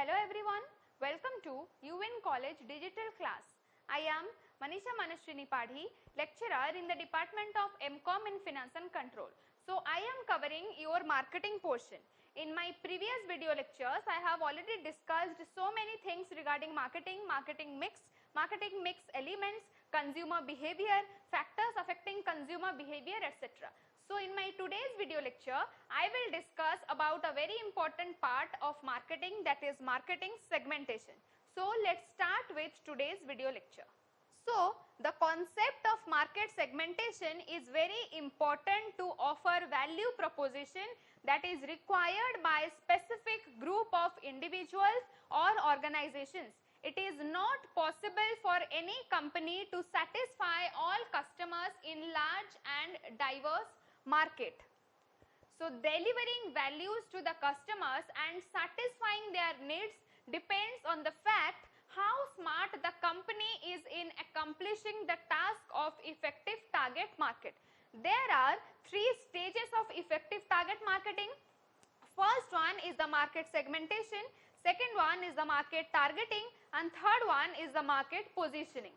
Hello everyone, welcome to UN College Digital Class. I am Manisha Manaswini Padhy, lecturer in the Department of MCom in Finance and Control. So I am covering your marketing portion. In my previous video lectures, I have already discussed so many things regarding marketing, marketing mix elements, consumer behavior, factors affecting consumer behavior, etc. So in my today's video lecture, I will discuss about a very important part of marketing, that is marketing segmentation. So let's start with today's video lecture. So the concept of market segmentation is very important to offer value proposition that is required by a specific group of individuals or organizations. It is not possible for any company to satisfy all customers in large and diverse market. So delivering values to the customers and satisfying their needs depends on the fact how smart the company is in accomplishing the task of effective target market. There are three stages of effective target marketing. First one is the market segmentation, second one is the market targeting, and third one is the market positioning.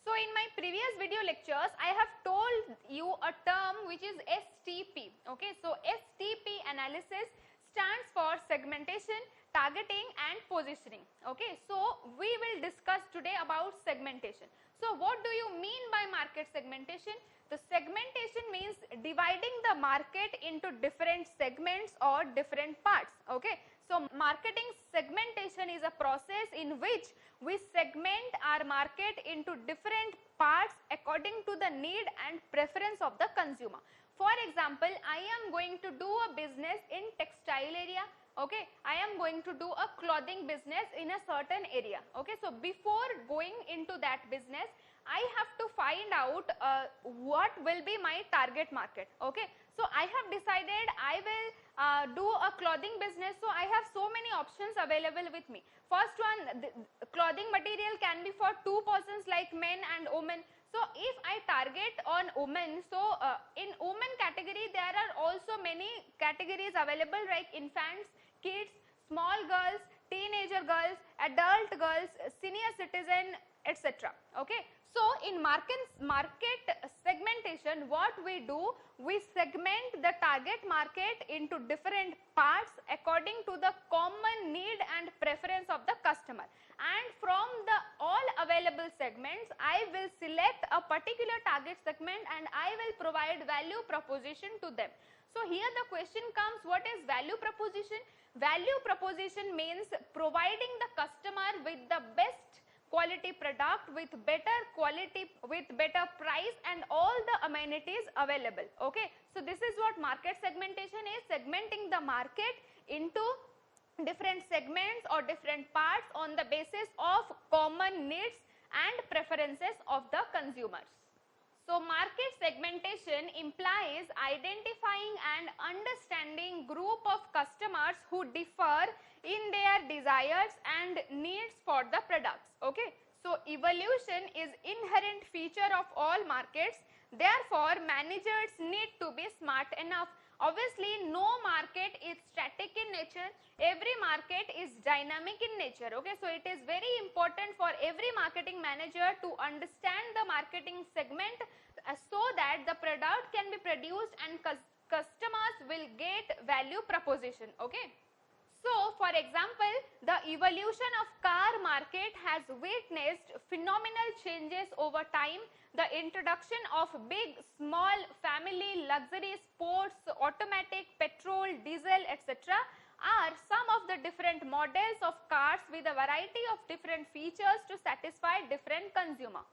So in my previous video lectures, I have told you a term which is STP. Okay, so STP analysis stands for segmentation, targeting and positioning. Okay, so we will discuss today about segmentation. So what do you mean by market segmentation? The segmentation means dividing the market into different segments or different parts. Okay, so marketing segmentation is a process in which we segment our market into different parts according to the need and preference of the consumer. For example, I am going to do a business in textile area. Okay, I am going to do a clothing business in a certain area. Okay, so before going into that business, I have to find out what will be my target market. Okay, so I have decided I will do a clothing business, so I have so many options available with me. First one, the clothing material can be for two persons like men and women. So if I target on women, so in women category there are also many categories available like infants, kids, small girls, teenager girls, adult girls, senior citizen, etc. Okay, so in market segmentation, what we do, we segment the target market into different parts according to the common need and preference of the customer, and from the all available segments I will select a particular target segment and I will provide value proposition to them. So here the question comes, what is value proposition? Value proposition means providing the customer with the best quality product with better quality, with better price and all the amenities available. Okay, so this is what market segmentation is, segmenting the market into different segments or different parts on the basis of common needs and preferences of the consumers. So market segmentation implies identifying and understanding group of customers who differ in their desires and needs for the products. Okay, so evolution is inherent feature of all markets. Therefore, managers need to be smart enough. Obviously, no market is static in nature. Every market is dynamic in nature. Okay, so it is very important for every marketing manager to understand the marketing segment so that the product can be produced and customers will get value proposition. Okay. So, for example, the evolution of car market has witnessed phenomenal changes over time. The introduction of big, small, family, luxury, sports, automatic, petrol, diesel, etc. are some of the different models of cars with a variety of different features to satisfy different consumer.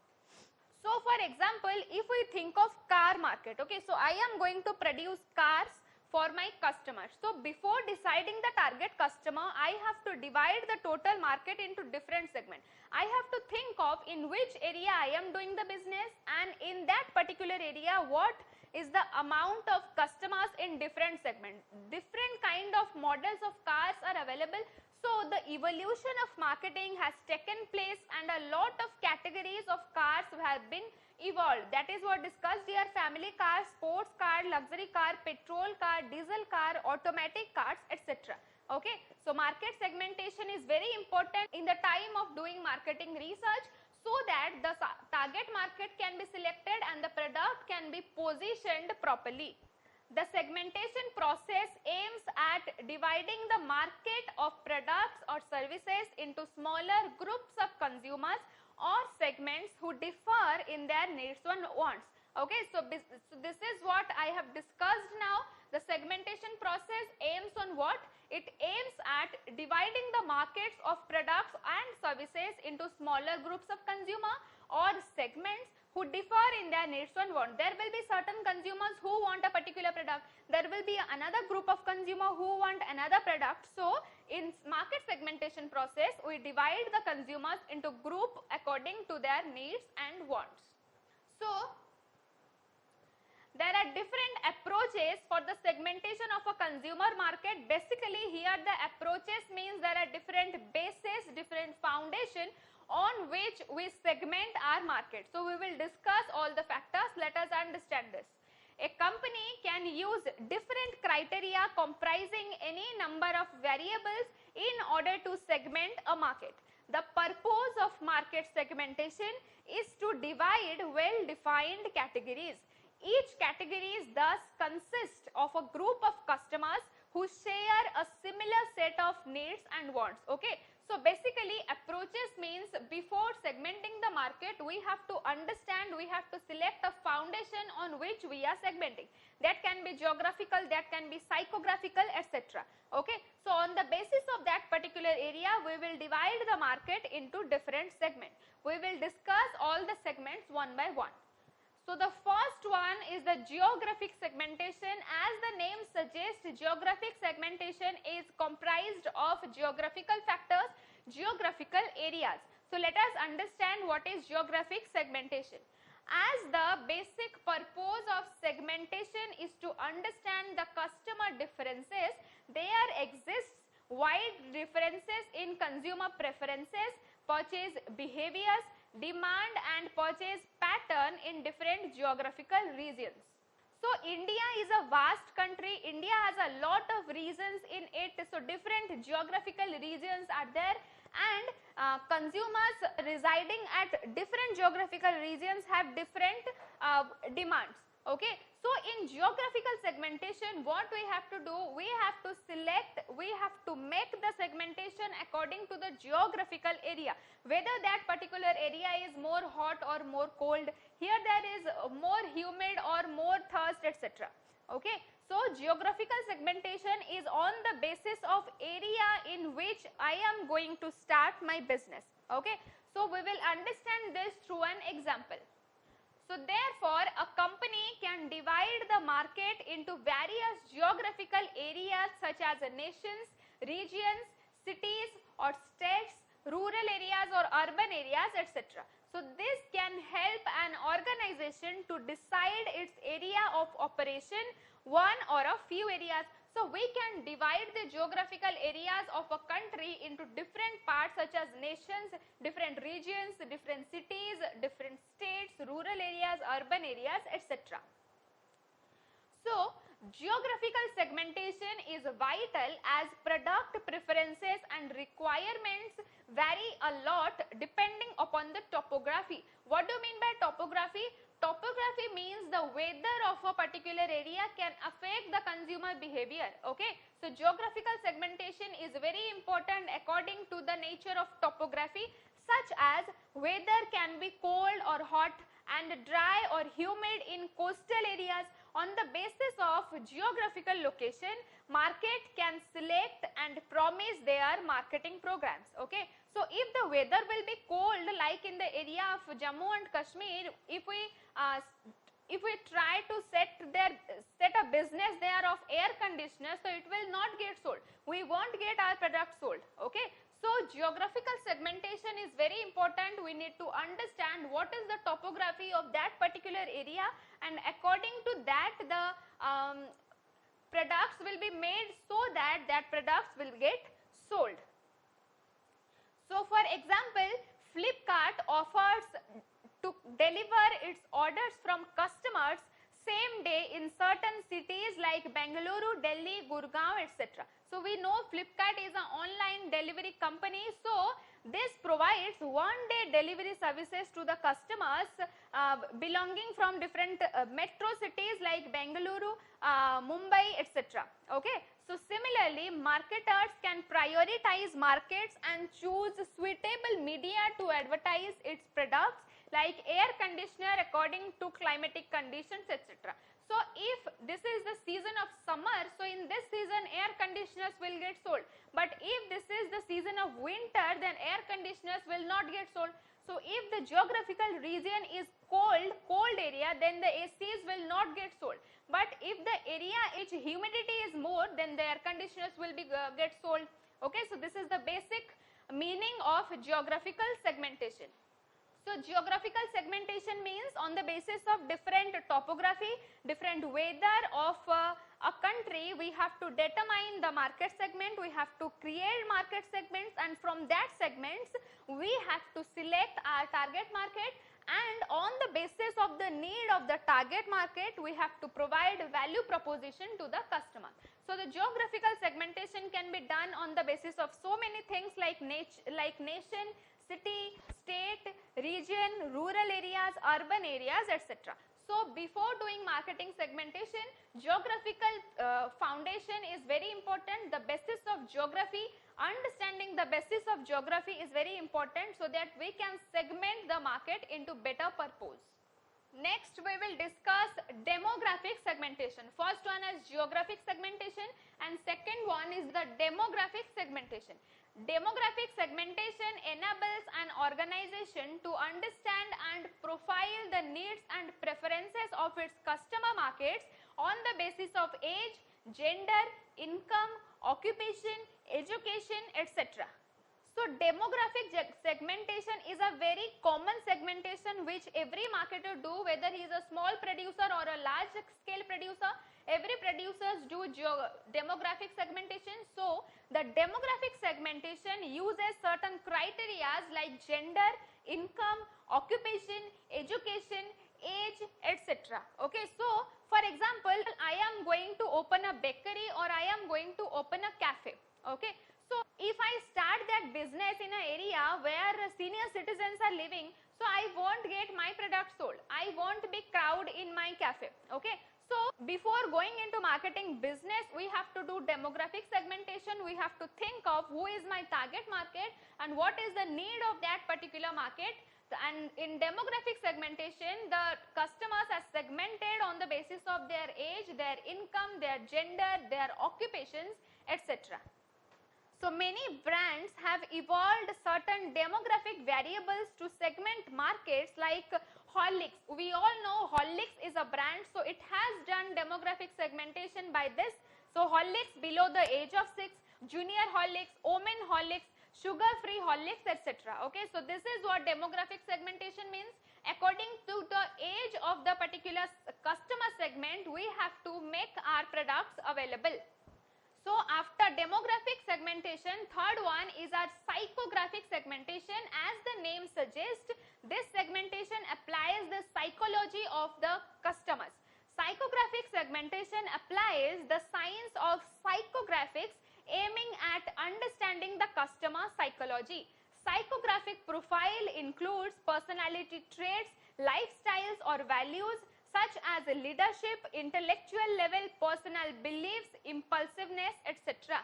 So, for example, if we think of car market, okay, so I am going to produce cars for my customers. So before deciding the target customer, I have to divide the total market into different segments. I have to think of in which area I am doing the business, and in that particular area what is the amount of customers in different segments. Different kind of models of cars are available. So the evolution of marketing has taken place and a lot of categories of cars have been evolved. That is what discussed here: family car, sports car, luxury car, petrol car, diesel car, automatic cars, etc. Okay, so market segmentation is very important in the time of doing marketing research, so that the target market can be selected and the product can be positioned properly. The segmentation process aims at dividing the market of products or services into smaller groups of consumers or segments who differ in their needs and wants. Okay, so this is what I have discussed now. The segmentation process aims on what? It aims at dividing the markets of products and services into smaller groups of consumer or segments who differ in their needs and wants. There will be certain consumers who want a particular product. There will be another group of consumer who want another product. So, in market segmentation process, we divide the consumers into group according to their needs and wants. So, there are different approaches for the segmentation of a consumer market. Basically, here the approaches means there are different bases, different foundation on which we segment our market. So, we will discuss all the factors. Let us understand this. A company can use different criteria comprising any number of variables in order to segment a market. The purpose of market segmentation is to divide well-defined categories. Each category thus consists of a group of customers who share a similar set of needs and wants. Okay, so basically approaches means before segmenting the market, we have to understand, we have to select a foundation on which we are segmenting. That can be geographical, that can be psychographical, etc. Okay, so on the basis of that particular area, we will divide the market into different segments. We will discuss all the segments one by one. So, the first one is the geographic segmentation. As the name suggests, geographic segmentation is comprised of geographical factors, geographical areas. So, let us understand what is geographic segmentation. As the basic purpose of segmentation is to understand the customer differences, there exists wide differences in consumer preferences, purchase behaviors, demand and purchase pattern in different geographical regions. So, India is a vast country. India has a lot of regions in it. So, different geographical regions are there, and consumers residing at different geographical regions have different demands. Okay, so in geographical segmentation, what we have to do, we have to select, we have to make the segmentation according to the geographical area, whether that particular area is more hot or more cold, here there is more humid or more thirst, etc. Okay, so geographical segmentation is on the basis of area in which I am going to start my business. Okay, so we will understand this through an example. So, therefore, a company can divide the market into various geographical areas such as nations, regions, cities or states, rural areas or urban areas, etc. So, this can help an organization to decide its area of operation, one or a few areas. So, we can divide the geographical areas of a country into different parts such as nations, different regions, different cities, different states, rural areas, urban areas, etc. So, geographical segmentation is vital as product preferences and requirements vary a lot depending upon the topography. What do you mean by topography? Topography means the weather of a particular area can affect the consumer behavior. Okay, so geographical segmentation is very important according to the nature of topography, such as weather can be cold or hot and dry or humid in coastal areas. On the basis of geographical location, market can select and promise their marketing programs. Okay, so if the weather will be cold like in the area of Jammu and Kashmir, if we try to set a business there of air conditioners, so it will not get sold. We won't get our product sold. Okay, so geographical segmentation is very important. We need to understand what is the topography of that particular area, and according to that the products will be made so that products will get sold. So, for example, Flipkart offers to deliver its orders from customers same day okay, in certain cities like Bengaluru, Delhi, Gurgaon, etc. So we know Flipkart is an online delivery company, so this provides one-day delivery services to the customers belonging from different metro cities like Bengaluru, Mumbai, etc. Okay. So similarly, marketers can prioritize markets and choose suitable media to advertise its products like air conditioner according to climatic conditions, etc. So if this is the season of summer, so in this season air conditioners will get sold. But if this is the season of winter, then air conditioners will not get sold. So if the geographical region is cold area, then the ACs will not get sold. But if the area its humidity is more, then the air conditioners will be get sold. Okay, so this is the basic meaning of geographical segmentation. So geographical segmentation means on the basis of different topography, different weather of a country, we have to determine the market segment, we have to create market segments, and from that segments we have to select our target market, and on the basis of the need of the target market we have to provide value proposition to the customer. So the geographical segmentation can be done on the basis of so many things like nation, city, state, region, rural areas, urban areas, etc. So before doing marketing segmentation, geographical foundation is very important. The basis of geography, understanding the basis of geography is very important, so that we can segment the market into better purpose. Next we will discuss demographic segmentation. First one is geographic segmentation and second one is the demographic segmentation. Demographic segmentation enables an organization to understand and profile the needs and preferences of its customer markets on the basis of age, gender, income, occupation, education, etc. So demographic segmentation is a very common segmentation which every marketer do, whether he is a small producer or a large scale producer. Every producers do demographic segmentation. So the demographic segmentation uses certain criteria like gender, income, occupation, education, age, etc. Okay, so for example, I am going to open a bakery or I am going to open a cafe. Okay, so if I start that business in an area where senior citizens are living, so I won't get my product sold. I won't be crowd in my cafe. Okay, so before going into marketing business, we have to do demographic segmentation. We have to think of who is my target market and what is the need of that particular market. And in demographic segmentation, the customers are segmented on the basis of their age, their income, their gender, their occupations, etc. So many brands have evolved certain demographic variables to segment markets like Horlicks. We all know Horlicks is a brand, so it has done demographic segmentation by this. So Horlicks below the age of 6, Junior Horlicks, Omen Horlicks, sugar-free Horlicks, etc. Okay, so this is what demographic segmentation means. According to the age of the particular customer segment, we have to make our products available. So after demographic segmentation, third one is our psychographic segmentation. As the name suggests, this segmentation applies the psychology of the customers. Psychographic segmentation applies the science of psychographics aiming at understanding the customer psychology. Psychographic profile includes personality traits, lifestyles or values such as leadership, intellectual level, personal beliefs, impulsiveness, etc.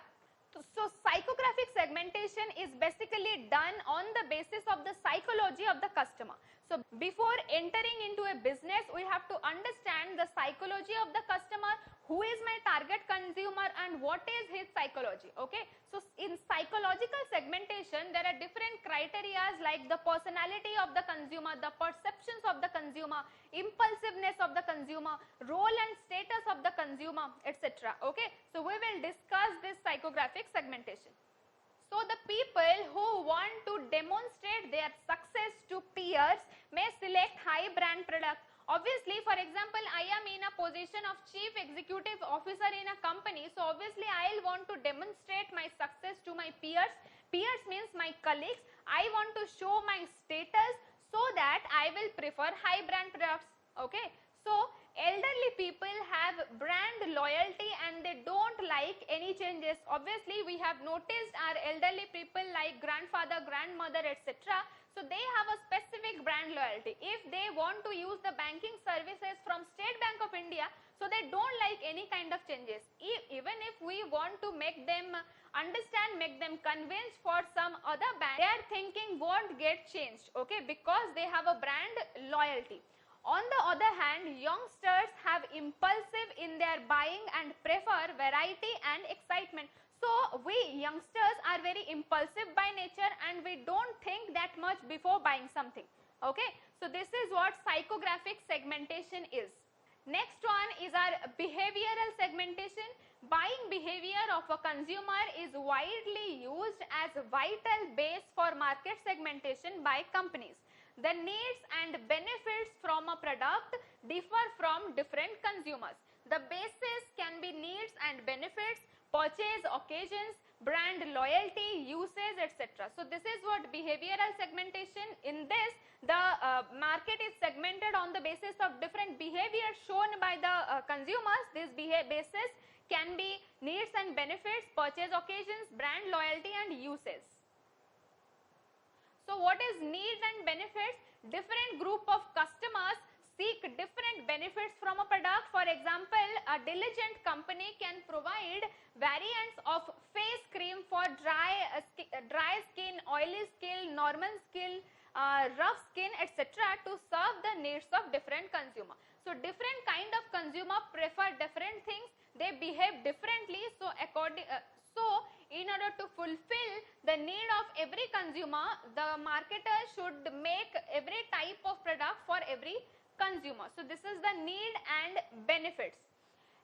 So psychographic segmentation is basically done on the basis of the psychology of the customer. So before entering into a business, we have to understand the psychology of the customer, who is my target consumer and what is his psychology. Okay, so in psychological segmentation, there are different criteria like the personality of the consumer, the perceptions of the consumer, impulsiveness of the consumer, role and status of the consumer, etc. Okay, so we will discuss this psychographic segmentation. So the people who want to demonstrate their success to peers may select high brand product. Obviously, for example, I am in a position of chief executive officer in a company, so obviously I will want to demonstrate my success to my peers. Peers means my colleagues. I want to show my status so that I will prefer high brand products. Okay, so elderly people have brand loyalty and they don't like any changes. Obviously, we have noticed our elderly people like grandfather, grandmother, etc. So they have a specific brand loyalty. If they want to use the banking services from State Bank of India, so they don't like any kind of changes. Even if we want to make them understand, make them convinced for some other bank, their thinking won't get changed, okay, because they have a brand loyalty. On the other hand, youngsters have impulsive in their buying and prefer variety and excitement. So we youngsters are very impulsive by nature and we don't think that much before buying something, okay. So this is what psychographic segmentation is. Next one is our behavioral segmentation. Buying behavior of a consumer is widely used as a vital base for market segmentation by companies. The needs and benefits from a product differ from different consumers. The basis can be needs and benefits, purchase occasions, brand loyalty, usage, etc. So this is what behavioral segmentation. In this, the market is segmented on the basis of different behaviors shown by the consumers. This basis can be needs and benefits, purchase occasions, brand loyalty and usage. So what is needs and benefits? Different group of customers seek different benefits from a product. For example, a diligent company can provide variants of face cream for dry skin, oily skin, normal skin, rough skin, etc. to serve the needs of different consumer. So different kind of consumer prefer different things, they behave differently. So in order to fulfill the need of every consumer, the marketer should make every type of product for every consumer. So this is the need and benefits.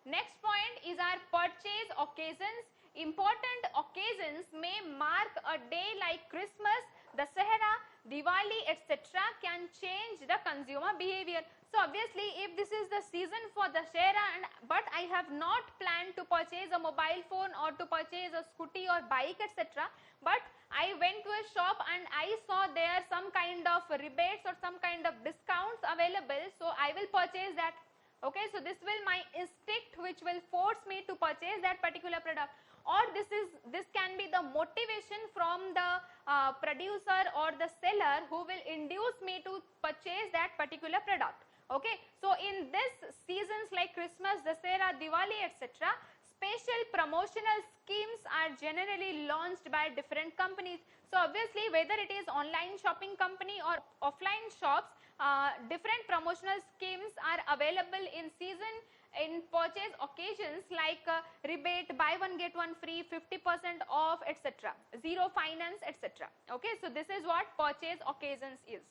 Next point is our purchase occasions. Important occasions may mark a day like Christmas, Dussehra, Diwali, etc. can change the consumer behavior. So obviously, if this is the season for Dussehra but I have not planned to purchase a mobile phone or to purchase a scooty or bike, etc. but I went to a shop and I saw there some kind of rebates or some kind of discounts available, so I will purchase that. Okay, so this will my instinct which will force me to purchase that particular product, or this can be the motivation from the producer or the seller who will induce me to purchase that particular product. Okay, so in this seasons like Christmas, Dussehra, Diwali, etc., special promotional schemes are generally launched by different companies. So obviously, whether it is online shopping company or offline shops, different promotional schemes are available in season, in purchase occasions like rebate, buy one get one free, 50% off, etc., zero finance, etc. Okay, so this is what purchase occasions is.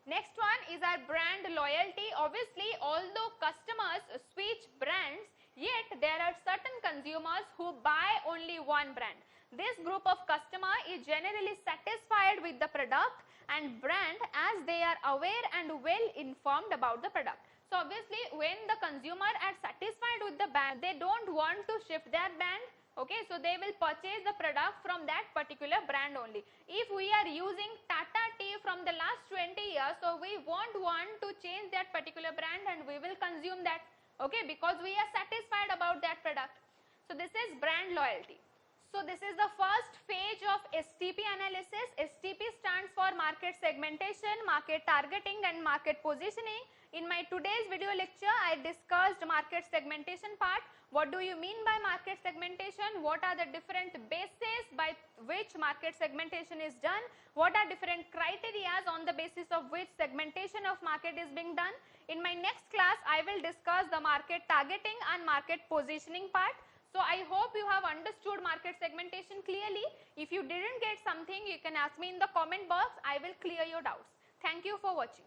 Next one is our brand loyalty. Obviously, although customers switch brands, yet there are certain consumers who buy only one brand. This group of customer is generally satisfied with the product and brand as they are aware and well informed about the product. So obviously, when the consumer are satisfied with the brand, they don't want to shift their brand. Okay, so they will purchase the product from that particular brand only. If we are using Tata tea from the last 20 years, so we won't want to change that particular brand and we will consume that, okay, because we are satisfied about that product. So this is brand loyalty. So this is the first phase of STP analysis. STP stands for market segmentation, market targeting and market positioning. In my today's video lecture, I discussed market segmentation part. What do you mean by market segmentation? What are the different bases by which market segmentation is done? What are different criteria on the basis of which segmentation of market is being done? In my next class, I will discuss the market targeting and market positioning part. So I hope you have understood market segmentation clearly. If you didn't get something, you can ask me in the comment box. I will clear your doubts. Thank you for watching.